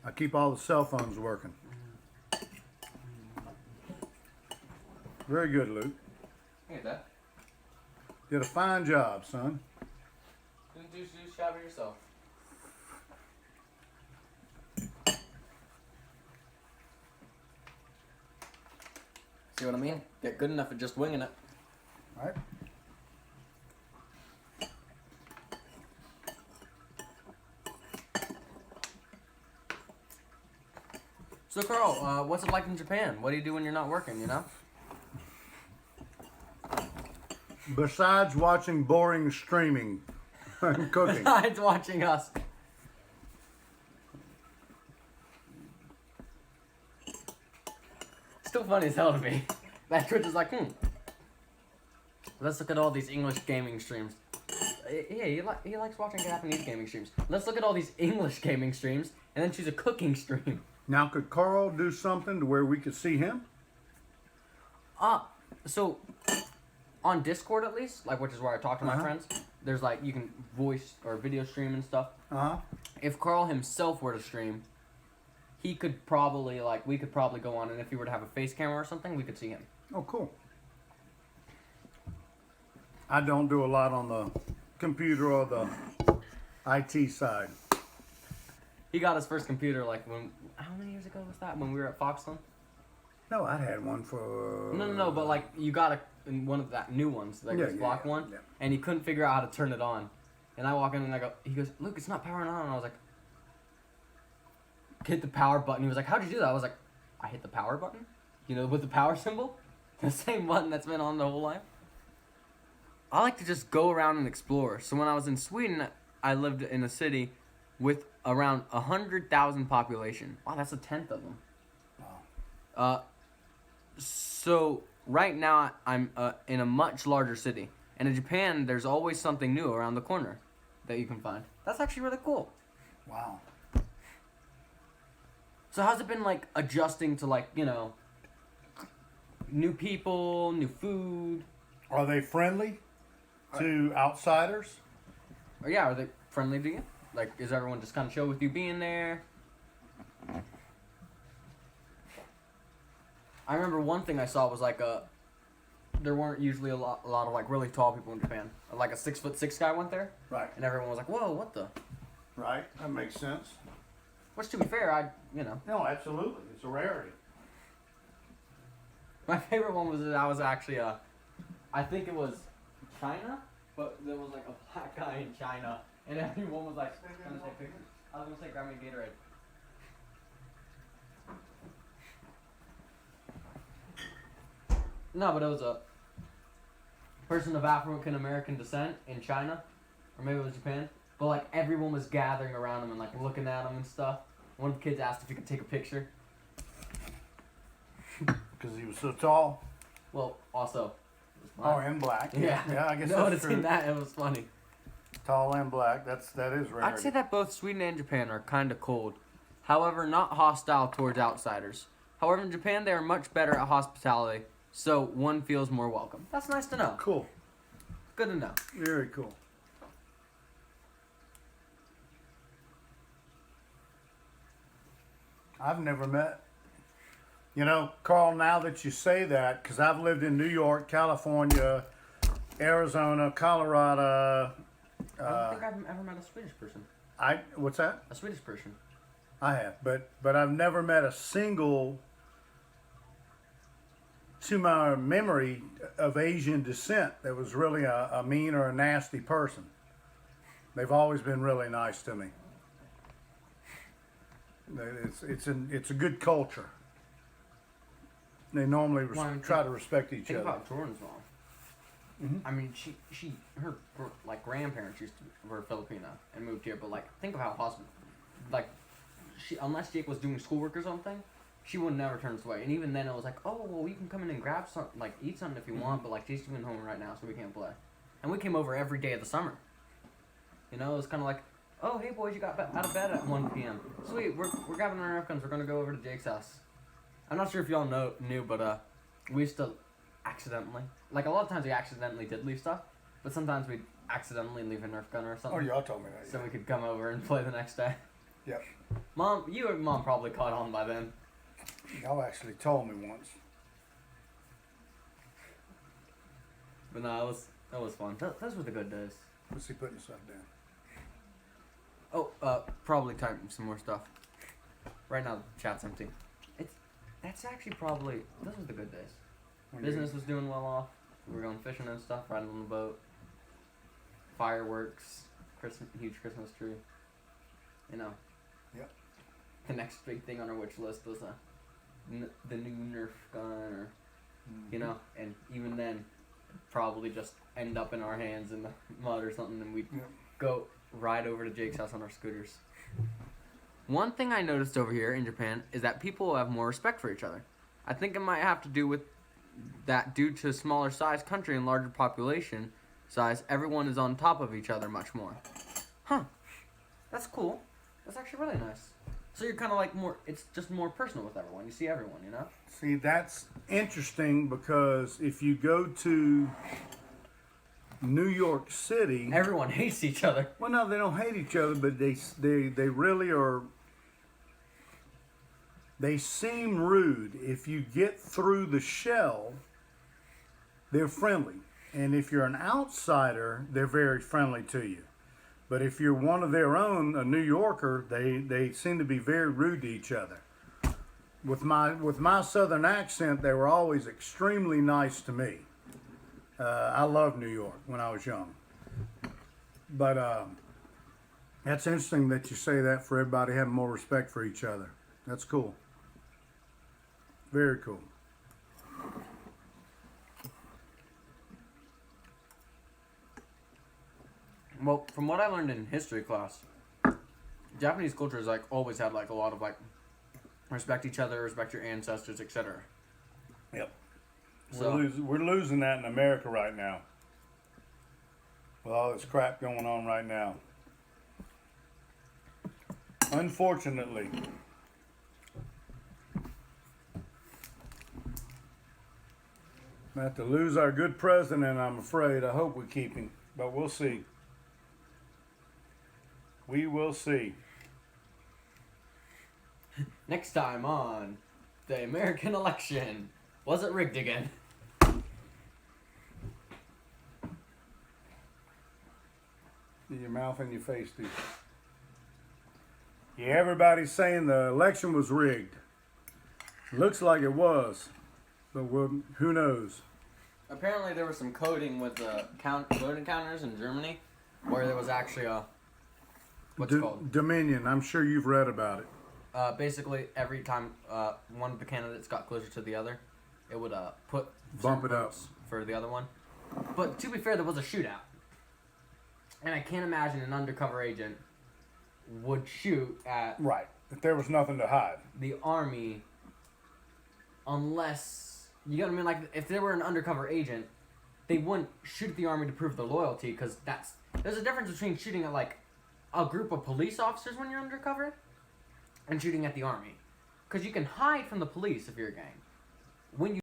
I keep all the cell phones working. Very good, Luke. Hey, Dad. Did a fine job, son. Didn't do job of yourself. See what I mean? Get good enough at just winging it. All right. So, Carl, what's it like in Japan? What do you do when you're not working, you know? Besides watching boring streaming and cooking. Besides watching us. Still funny as hell to me. That Twitch is like, let's look at all these English gaming streams. Yeah, he likes watching Japanese gaming streams. Let's look at all these English gaming streams and then choose a cooking stream. Now, could Carl do something to where we could see him? So on Discord at least, like which is where I talk to my friends, there's like you can voice or video stream and stuff. If Carl himself were to stream, he could probably we could probably go on, and if he were to have a face camera or something, we could see him. Oh, cool. I don't do a lot on the computer or the IT side. He got his first computer how many years ago was that? When we were at Foxland? No, I had one for... No, but you got one of that new ones, this block one, and he couldn't figure out how to turn it on. And I walk in and he goes, Luke, it's not powering on. And I was like, hit the power button. He was like, how'd you do that? I was like, I hit the power button? You know, with the power symbol? The same button that's been on the whole life. I like to just go around and explore. So when I was in Sweden, I lived in a city with around 100,000 population. Wow, that's a tenth of them. Wow. So right now I'm in a much larger city. And in Japan, there's always something new around the corner that you can find. That's actually really cool. Wow. So how's it been adjusting to new people, new food? Are they friendly to outsiders? Or yeah, are they friendly to you? Is everyone just kind of chill with you being there? I remember one thing I saw was there weren't usually a lot of really tall people in Japan. A 6'6" guy went there. Right. And everyone was like, "Whoa, what the?" Right. That makes sense. Which, to be fair, No, absolutely. It's a rarity. My favorite one was that I was actually I think it was China, but there was a black guy in China, and everyone was like, "Gonna take pictures." I was gonna say, "Grab me a Gatorade." No, but it was a person of African American descent in China, or maybe it was Japan. But everyone was gathering around him and looking at him and stuff. One of the kids asked if he could take a picture. Because he was so tall. Well, also. Oh, and black. Yeah. Yeah, I guess Noticing that's true. that, it was funny. Tall and black. That is rare. I'd say that both Sweden and Japan are kind of cold. However, not hostile towards outsiders. However, in Japan, they are much better at hospitality, so one feels more welcome. That's nice to know. Cool. Good to know. Very cool. I've never met, Carl, now that you say that, because I've lived in New York, California, Arizona, Colorado. I don't think I've ever met a Swedish person. What's that? A Swedish person. I have, but I've never met a single, to my memory, of Asian descent that was really a mean or a nasty person. They've always been really nice to me. It's a good culture. They normally try to respect each other. Think about Jordan's mom. Mm-hmm. I mean, her grandparents were Filipino and moved here, but think of how hospitable. Unless Jake was doing schoolwork or something, she would never turn us away. And even then, it was oh well, you can come in and grab something, eat something if you want, but she's doing homework right now, so we can't play. And we came over every day of the summer. It was kind of oh hey boys, you got out of bed at 1 p.m. Sweet, we're grabbing our Nerf guns. We're gonna go over to Jake's house. I'm not sure if y'all knew, but we used to accidentally, a lot of times we accidentally did leave stuff, but sometimes we'd accidentally leave a Nerf gun or something. Oh, y'all told me that. So we could come over and play the next day. Yep. You and Mom probably caught on by then. Y'all actually told me once. But no, that was fun. Those were the good days. What's he putting stuff down? Oh, probably typing some more stuff. Right now, the chat's empty. That's actually probably, those were the good days. Business was doing well off. We were going fishing and stuff, riding on the boat. Fireworks, huge Christmas tree. You know. Yep. The next big thing on our wish list was the new Nerf gun, or you know, and even then, probably just end up in our hands in the mud or something, and we'd go ride over to Jake's house on our scooters. One thing I noticed over here in Japan is that people have more respect for each other. I think it might have to do with that due to smaller size country and larger population size, everyone is on top of each other much more. Huh. That's cool. That's actually really nice. So you're kind of like it's just more personal with everyone. You see everyone, you know? See, that's interesting because if you go to New York City, everyone hates each other. Well, no, they don't hate each other, but they really are. They seem rude. If you get through the shell, they're friendly, and if you're an outsider, they're very friendly to you. But if you're one of their own, a New Yorker, they seem to be very rude to each other. With my southern accent, they were always extremely nice to me. I loved New York when I was young. But that's interesting that you say that, for everybody having more respect for each other. That's cool. Very cool. Well, from what I learned in history class, Japanese culture has like always had like a lot of like respect each other, respect your ancestors, etc. Yep. So We're losing that in America right now. With all this crap going on right now. Unfortunately. We have to lose our good president, I'm afraid. I hope we keep him, but we'll see. We will see. next time on the American election, was it rigged again? Your mouth and your face, dude. Yeah, everybody's saying the election was rigged. Looks like it was, but who knows? Apparently there was some coding with the voting counters in Germany, where there was actually a what's it called? Dominion. I'm sure you've read about it. Basically, every time one of the candidates got closer to the other, it would Bump it up votes for the other one. But to be fair, there was a shootout, and I can't imagine an undercover agent would shoot at right if there was nothing to hide. the army unless, you know what I mean? Like, if they were an undercover agent, they wouldn't shoot at the army to prove their loyalty, because there's a difference between shooting at like a group of police officers when you're undercover and shooting at the army, because you can hide from the police if you're a gang. When you